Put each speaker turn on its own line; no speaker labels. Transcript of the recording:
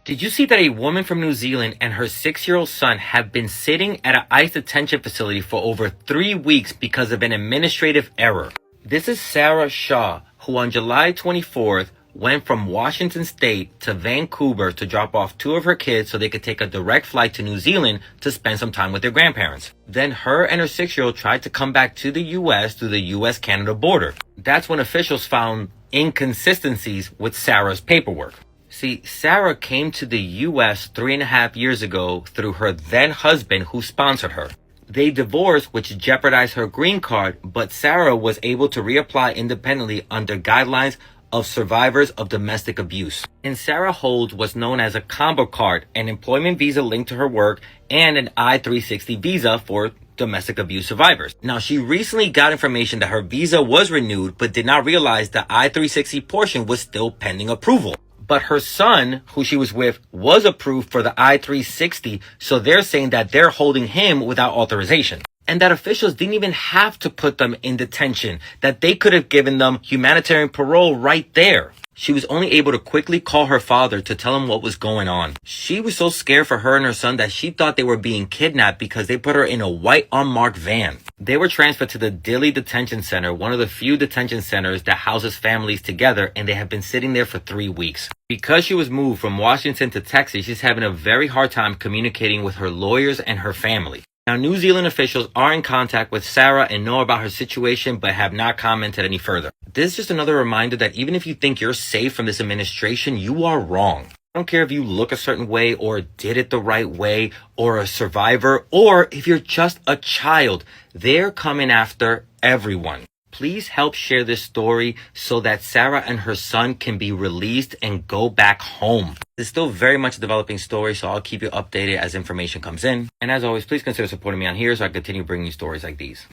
Did you see that a woman from New Zealand and her 6-year-old son have been sitting at an ICE detention facility for over 3 weeks because of an administrative error? This is Sarah Shaw, who on July 24th went from Washington State to Vancouver to drop off 2 of her kids so they could take a direct flight to New Zealand to spend some time with their grandparents. Then her and her 6-year-old tried to come back to the US through the US-Canada border. That's when officials found inconsistencies with Sarah's paperwork. See, Sarah came to the US 3.5 years ago through her then husband who sponsored her. They divorced, which jeopardized her green card, but Sarah was able to reapply independently under guidelines of survivors of domestic abuse. And Sarah holds what's known as a combo card, an employment visa linked to her work, and an I-360 visa for domestic abuse survivors. Now, she recently got information that her visa was renewed, but did not realize the I-360 portion was still pending approval. But her son, who she was with, was approved for the I-360, so they're saying that they're holding him without authorization. And that officials didn't even have to put them in detention, that they could have given them humanitarian parole right there. She was only able to quickly call her father to tell him what was going on. She was so scared for her and her son that she thought they were being kidnapped because they put her in a white unmarked van. They were transferred to the Dili Detention Center, one of the few detention centers that houses families together, and they have been sitting there for 3 weeks. Because she was moved from Washington to Texas, she's having a very hard time communicating with her lawyers and her family. Now, New Zealand officials are in contact with Sarah and know about her situation, but have not commented any further. This is just another reminder that even if you think you're safe from this administration, you are wrong. I don't care if you look a certain way or did it the right way or a survivor or if you're just a child. They're coming after everyone. Please help share this story so that Sarah and her son can be released and go back home. It's still very much a developing story, so I'll keep you updated as information comes in. And as always, please consider supporting me on here so I continue bringing you stories like these.